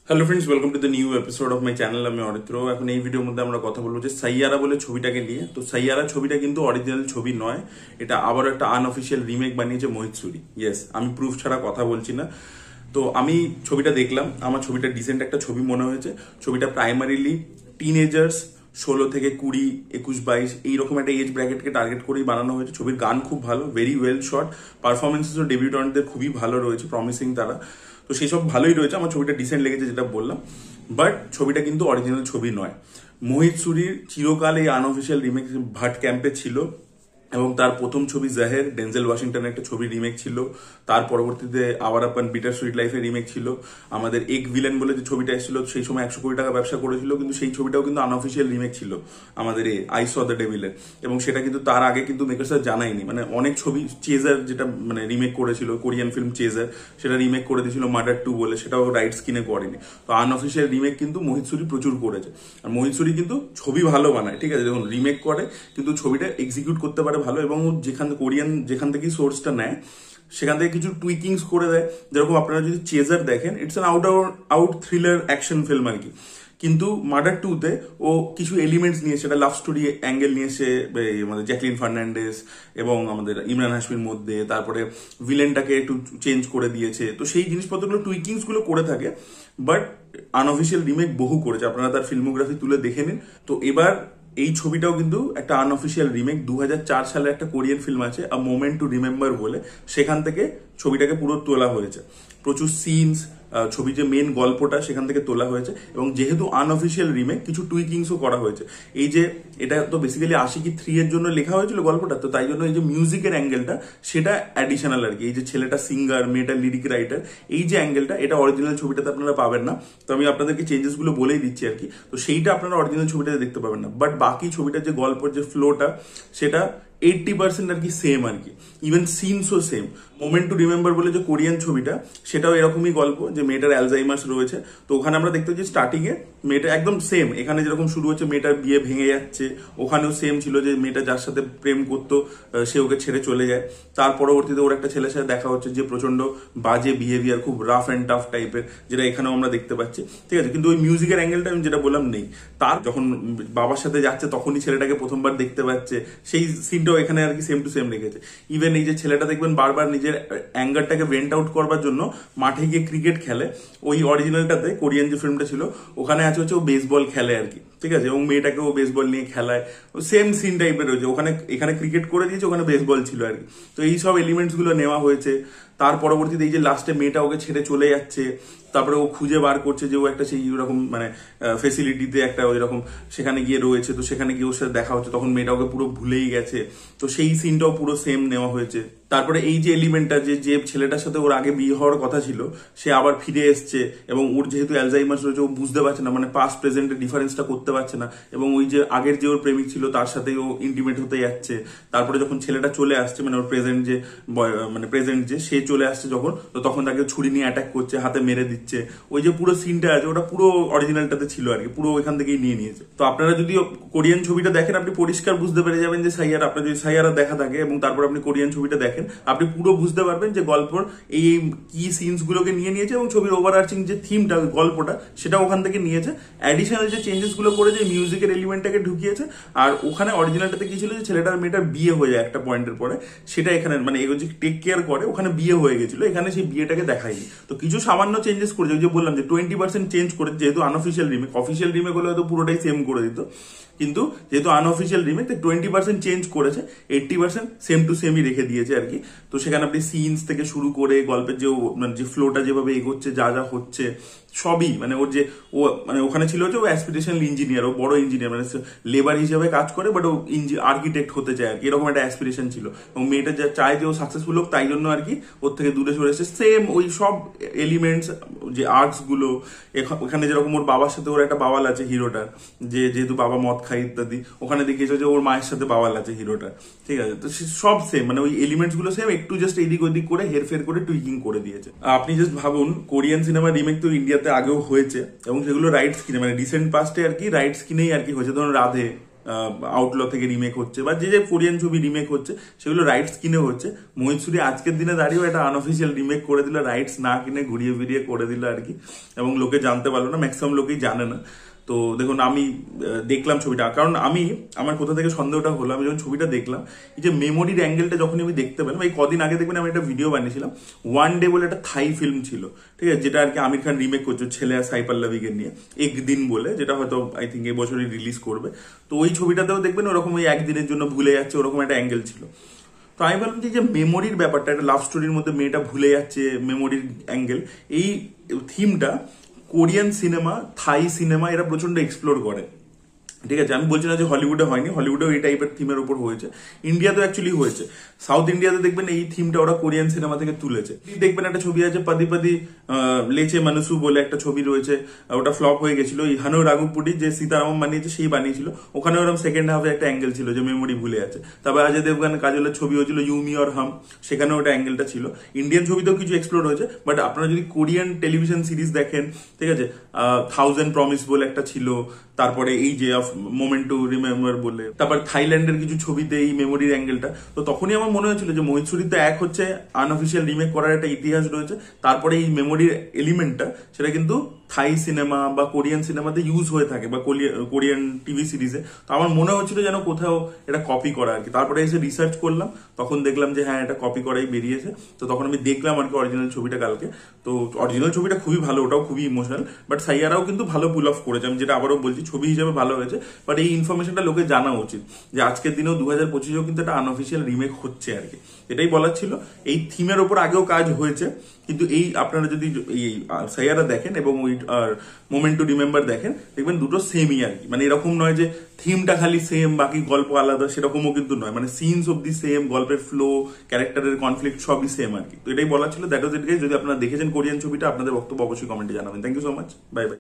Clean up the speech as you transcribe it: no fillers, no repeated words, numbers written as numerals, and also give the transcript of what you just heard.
Hello friends, welcome to the new episode of my channel. আমি অরিত্র। এখন এই ভিডিওর মধ্যে আমরা কথা বলবো যে সাইয়ারা বলে ছবিটাকে নিয়ে। তো সাইয়ারা ছবিটা কিন্তু অরিজিনাল ছবি নয়, এটা আবার একটা আনঅফিসিয়াল রিমেক বানিয়েছে মোহিত সুরি। ইয়েস, আমি প্রুফ ছাড়া কথা বলছি না। তো আমি ছবিটা দেখলাম, আমার ছবিটা ডিসেন্ট একটা ছবি মনে হয়েছে। ছবিটা প্রাইমারিলি টিনেজার্স 16 থেকে 20, 21, 22 এইরকম একটা এজ ব্র্যাকেটকে টার্গেট করেই বানানো হয়েছে। ছবির গান খুব ভালো, ভেরি ওয়েল শট, পারফরমেন্সেসও ডেবিউটন্টদের খুবই ভালো রয়েছে, প্রমিসিং তারা। তো সেই সব ভালোই রয়েছে, আমার ছবিটা ডিসেন্ট লেগেছে যেটা বললাম। বাট ছবিটা কিন্তু অরিজিনাল ছবি নয়। মোহিত সুরির চিরকাল এই আনঅফিসিয়াল রিমেক ভাট ক্যাম্পে ছিল, এবং তার প্রথম ছবি জাহের ডেনজেল ওয়াশিংটনের একটা ছবি রিমেক ছিল। তার পরবর্তীতে আওয়ার আপন বিটার সুইট লাইফের রিমেক ছিল। আমাদের এক ভিলেন বলে যে ছবিটা এসেছিল, সেই সময় 100 কোটি টাকা ব্যবসা করেছিল, কিন্তু সেই ছবিটাও কিন্তু আনঅফিসিয়াল রিমেক ছিল আমাদের আই স দ্য ডেভিলের। এবং সেটা কিন্তু তার আগে কিন্তু মেকার্সরা জানায়নি। মানে অনেক ছবি, চেজার যেটা মানে রিমেক করেছিল, কোরিয়ান ফিল্ম চেজার, সেটা রিমেক করে দিয়েছিল মার্ডার 2 বলে, সেটাও রাইটস কিনে করেনি। তো আনঅফিসিয়াল রিমেক কিন্তু মোহিত সুরি প্রচুর করেছে। আর মোহিত সুরি কিন্তু ছবি ভালো বানায়, ঠিক আছে, যখন রিমেক করে কিন্তু ছবিটা এক্সিকিউট করতে পারে ভালো। এবং যেখান থেকে সোর্সটা নেয় সেখান থেকে কিছু টুইকিংস করে দেয়। যেরকম আপনারা যদি চেজার দেখেন, it's an out thriller action film আর কি। কিন্তু মার্ডার 2-তে ও কিছু এলিমেন্টস নিয়ে, সেটা লাভ স্টোরি অ্যাঙ্গেল নিয়ে সে আমাদের জ্যাকলিন ফার্নান্ডেস এবং আমাদের ইমরান হাশমির মধ্যে, তারপরে ভিলেনটাকে একটু চেঞ্জ করে দিয়েছে। তো সেই জিনিসপত্রগুলো টুইকিংস গুলো করে থাকে। বাট আনঅফিসিয়াল রিমেক বহু করেছে, আপনারা তার ফিল্মোগ্রাফি তুলে দেখে নিন। তো এবার এই ছবিটাও কিন্তু একটা আনঅফিসিয়াল রিমেক। 2004 সালে একটা কোরিয়ান ফিল্ম আছে আ মোমেন্ট টু রিমেম্বার বলে, সেখান থেকে ছবিটাকে পুরো তোলা হয়েছে। প্রচুর সিনস, ছবি যে মেন গল্পটা সেখান থেকে তোলা হয়েছে। এবং যেহেতু আনঅফিসিয়াল রিমেক, কিছু টুইকিংসও করা হয়েছে। এই যে এটা তো বেসিক্যালি আশিকি 3 এর জন্য লেখা হয়েছিল গল্পটা, তো তাই জন্য এই যে মিউজিকের অ্যাঙ্গেলটা সেটা অ্যাডিশনাল আর কি। এই যে ছেলেটা সিঙ্গার, মেয়েটা লিরিক রাইটার, এই যে অ্যাঙ্গেলটা, এটা অরিজিনাল ছবিটাতে আপনারা পাবেন না। তো আমি আপনাদেরকে চেঞ্জেসগুলো বলেই দিচ্ছি আর কি। তো সেইটা আপনারা অরিজিনাল ছবিটাতে দেখতে পাবেন না। বাট বাকি ছবিটার যে গল্পের যে ফ্লোটা, সেটা 80% আর কি সেম আর কি। ইভেন সিনসও সেম। মোমেন্ট টু রিমেম্বার বলে যে কোরিয়ান ছবিটা, সেটাও এরকমই গল্প, যে মেয়েটার অ্যালজাইমার্স রয়েছে। তো ওখানে আমরা দেখতে পাচ্ছি স্টার্টিং এ মেয়েটা একদম সেম, এখানে যেরকম শুরু হচ্ছে মেয়েটার বিয়ে ভেঙে যাচ্ছে, ওখানেও সেম ছিল যে মেয়েটা যার সাথে প্রেম করতো সে ওকে ছেড়ে চলে যায়। তার পরবর্তীতে ওর একটা ছেলের সাথে দেখা হচ্ছে যে প্রচন্ড বাজে বিহেভিয়ার, খুব রাফ অ্যান্ড টাফ টাইপের, যেটা এখানেও আমরা দেখতে পাচ্ছি, ঠিক আছে। কিন্তু ওই মিউজিকের অ্যাঙ্গেলটা আমি যেটা বললাম নেই। তার যখন বাবার সাথে যাচ্ছে তখনই ছেলেটাকে প্রথমবার দেখতে পাচ্ছে, সেই সিনটাও এখানে আর কি সেম টু সেম রেখেছে। ইভেন এই যে ছেলেটা দেখবেন বারবার নিজের অ্যাঙ্গারটাকে ভেন্ট আউট করবার জন্য মাঠে গিয়ে ক্রিকেট খেলে। ওই অরিজিনালটাতে কোরিয়ান যে ফিল্মটা ছিল ওখানে আছে হচ্ছে ও বেসবল খেলে আর কি, ঠিক আছে। এবং মেয়েটাকে ও বেসবল নিয়ে খেলায়, সেম সিন টাইপের রয়েছে। ওখানে এখানে ক্রিকেট করে দিয়েছে, ওখানে বেসবল ছিল আর কি। তো এই সব এলিমেন্টস গুলো নেওয়া হয়েছে। তার পরবর্তীতে এই যে লাস্টে মেয়েটা ওকে ছেড়ে চলে যাচ্ছে, তারপরে ও খুঁজে বার করছে যে ও একটা সেই রকম মানে ফেসিলিটিতে একটা ওই রকম সেখানে গিয়ে রয়েছে। তো সেখানে গিয়ে ওর সাথে দেখা হচ্ছে, তখন মেয়েটা ওকে পুরো ভুলেই গেছে। তো সেই সিনটাও পুরো সেম নেওয়া হয়েছে। তারপরে এই যে এলিমেন্টটা, যে যে ছেলেটার সাথে ওর আগে বিয়ে হওয়ার কথা ছিল সে আবার ফিরে এসছে, এবং ওর যেহেতু অ্যালজাইমার্স রয়েছে ও বুঝতে পারছে না, মানে পাস্ট প্রেজেন্টের ডিফারেন্সটা করতে পারছে না। এবং ওই যে আগের যে ওর প্রেমিক ছিল তার সাথে ও ইন্টিমেট হতে যাচ্ছে। তারপরে যখন ছেলেটা চলে আসছে, মানে ওর প্রেজেন্ট যে প্রেজেন্ট যে সে চলে আসছে যখন, তো তখন তাকে ছুরি নিয়ে অ্যাটাক করছে, হাতে মেরে দিচ্ছে। ওই যে পুরো সিনটা আছে ওটা পুরো অরিজিনালটাতে ছিল আর কি, পুরো ওইখান থেকেই নিয়ে নিয়েছে। তো আপনারা যদি কোরিয়ান ছবিটা দেখেন, আপনি পরিষ্কার বুঝতে পেরে যাবেন যে সাইয়ারা, আপনার যদি সাইয়ারা দেখা থাকে এবং তারপর আপনি কোরিয়ান ছবিটা দেখেন, আপনি পুরো বুঝতে পারবেন যে গল্পর এই কি সিনস গুলোকে নিয়ে নিয়েছে, এবং ছবির ওভারআর্চিং যে থিমটা, গল্পটা, সেটা ওখান থেকে নিয়েছে। অ্যাডিশনাল যে চেঞ্জেস গুলো করেছে, মিউজিকের এলিমেন্টটাকে ঢুকিয়েছে। আর ওখানে অরিজিনালটাতে কি ছিল যে ছেলেটার মেয়েটার বিয়ে হয়ে যায় একটা পয়েন্টের পরে, সেটা এখানে মানে এগুলো যে টেক কেয়ার করে, ওখানে বিয়ে হয়ে গেছিল, এখানে সেই বিয়েটাকে দেখায়নি। তো কিছু সামান্য চেঞ্জেস করেছে, ওই যে বললাম যে 20% চেঞ্জ করে, যেহেতু আনঅফিসিয়াল রিমেক। অফিসিয়াল রিমেক হলে হয়তো পুরোটাই সেম করে দিত, কিন্তু যেহেতু আনঅফিসিয়াল রিমেক, 20% চেঞ্জ করেছে, 80% সেম টু সেমই রেখে দিয়েছে আর কি। তো সেখানে আপনি সিনস থেকে শুরু করে গল্পের যে ফ্লোটা যেভাবে এগোচ্ছে, যা যা হচ্ছে সবই, মানে ওর যে ও মানে ওখানে ছিল যে ও অ্যাসপিরেশনাল ইঞ্জিনিয়ার, ও বড় ইঞ্জিনিয়ার, মানে লেবার হিসেবে কাজ করে, বাট ও আর্কিটেক্ট হতে চায় আর কি, এরকম একটা অ্যাসপিরেশন ছিল। এবং মেয়েটা যা চায় যে ও সাকসেসফুল হোক, তাই জন্য আর কি ওর থেকে দূরে সরে এসেছে। সেম ওই সব এলিমেন্টস, যে আর্টস গুলো, ওখানে যেরকম ওর বাবার সাথে ওর একটা বাওয়াল আছে হিরোটার, যে যেহেতু বাবা মদ খায় ইত্যাদি, ওখানে দেখিয়েছে যে ওর মায়ের সাথে বাওয়াল আছে হিরোটার, ঠিক আছে। তো সব সেম, মানে ওই এলিমেন্টস গুলো সেম, একটু জাস্ট এদিক ওদিক করে হেরফের করে টুইকিং করে দিয়েছে। আপনি জাস্ট ভাবুন, কোরিয়ান সিনেমা রিমেক তো ইন্ডিয়াতে আগেও হয়েছে, এবং সেগুলো রাইটস কিনে, মানে রিসেন্ট পাস্টে আর কি রাইটস কিনেই আর কি হয়েছে। ধরুন রাধে, আউটল থেকে রিমেক হচ্ছে বা যে যে কোরিয়ান ছবি রিমেক হচ্ছে সেগুলো রাইটস কিনে হচ্ছে। মোহিত সুরি আজকের দিনে দাঁড়িয়েও একটা আনঅফিসিয়াল রিমেক করে দিল, রাইটস না কিনে ঘুরিয়ে ফিরিয়ে করে দিল আর কি, এবং লোকে জানতে পারলো না, ম্যাক্সিমাম লোকেই জানে না। তো দেখুন আমি দেখলাম ছবিটা, কারণ আমার কোথা থেকে সন্দেহটা হলো, আমি যখন ছবিটা দেখলাম এই যে মেমোরির অ্যাঙ্গেলটা যখন আমি দেখতে পেলাম, এই কদিন আগে দেখবেন আমি একটা ভিডিও বানিয়েছিলাম, ওয়ান ডে বলে একটা থাই ফিল্ম ছিল, ঠিক আছে, যেটা আর কি আমির খান রিমেক করছে ছেলে আর সাই পল্লবীকে নিয়ে, একদিন বলে, যেটা হয়তো আই থিঙ্ক এই বছরই রিলিজ করবে। তো ওই ছবিটাতেও দেখবেন ওরকম ওই একদিনের জন্য ভুলে যাচ্ছে ওরকম একটা অ্যাঙ্গেল ছিল। তো আমি ভাবলাম যে মেমোরির ব্যাপারটা, একটা লাভ স্টোরির মধ্যে মেয়েটা ভুলে যাচ্ছে, মেমোরির অ্যাঙ্গেল, এই থিমটা কোরিয়ান সিনেমা, থাই সিনেমা এরা প্রচন্ড এক্সপ্লোর করে, ঠিক আছে। আমি বলছি না যে হলিউডে হয়নি, হলিউডেও এই টাইপের থিমের উপর হয়েছে, ইন্ডিয়াতেও অ্যাকচুয়ালি হয়েছে। সাউথ ইন্ডিয়াতে দেখবেন এই থিমটা ওরা কোরিয়ান সিনেমা থেকে তুলেছে। দেখবেন একটা ছবি আছে পাদি পাদি লেচে মানুসু বলে একটা ছবি রয়েছে, ওটা ফ্লপ হয়ে গেছিল, এই হানো রাঘবপুরি যে সীতারামন বানিয়েছে সেই বানিয়েছিল, ওখানে ওরকম সেকেন্ড হাফে একটা অ্যাঙ্গেল ছিল যে মেমোরি ভুলে আছে। তারপর অজয় দেবগান কাজলের ছবি হয়েছিল ইউমি অর হাম, সেখানেও ওটা অ্যাঙ্গেলটা ছিল। ইন্ডিয়ান ছবিতেও কিছু এক্সপ্লোর হয়েছে, বাট আপনারা যদি কোরিয়ান টেলিভিশন সিরিজ দেখেন, ঠিক আছে, 1000 প্রমিস বলে একটা ছিল, তারপরে এই যে অফ মোমেন্ট টু রিমেম্বার বলে, তারপর থাইল্যান্ডের কিছু ছবিতে এই মেমোরির অ্যাঙ্গেলটা। তো তখনই আমার মনে হয়েছিল যে মোহিত সুরির তো এক হচ্ছে আনঅফিসিয়াল রিমেক করার একটা ইতিহাস রয়েছে, তারপরে এই মেমোরির এলিমেন্টটা সেটা কিন্তু থাই সিনেমা বা কোরিয়ান সিনেমাতে ইউজ হয়ে থাকে, বা কোরিয়ান টিভি সিরিজে। তো আমার মনে হচ্ছিল যেন কোথাও এটা কপি করা আর কি। তারপরে এসে রিসার্চ করলাম, তখন দেখলাম যে হ্যাঁ এটা কপি করাই বেরিয়েছে। তো তখন আমি দেখলাম আর কি অরিজিনাল ছবিটা কালকে। তো অরিজিনাল ছবিটা খুবই ভালো, ওটাও খুবই ইমোশনাল, বাট সাইয়ারাও কিন্তু ভালো পুল অফ করেছে, আমি যেটা আবারও বলছি ছবি হিসেবে ভালো হয়েছে। বাট এই ইনফরমেশনটা লোকে জানা উচিত যে আজকের দিনেও 2025-এও কিন্তু একটা আনঅফিসিয়াল রিমেক হচ্ছে আর কি, এটাই বলার ছিল। এই থিমের ওপর আগেও কাজ হয়েছে, কিন্তু এই আপনারা যদি এই সাইয়ারা দেখেন এবং ওই মোমেন্ট টু রিমেম্বার দেখেন, দেখবেন দুটো সেমই আর কি। মানে এরকম নয় যে থিমটা খালি সেম বাকি গল্প আলাদা, সেরকমও কিন্তু নয়। মানে সিনস অব দি সেম, গল্পের ফ্লো, ক্যারেক্টারের কনফ্লিক্ট সবই সেম আর কি। তো এটাই বলার ছিল। That was it guys. যদি আপনারা দেখেছেন কোরিয়ান ছবিটা, আপনাদের বক্তব্য অবশ্যই কমেন্টে জানাবেন। Thank you so much, bye by.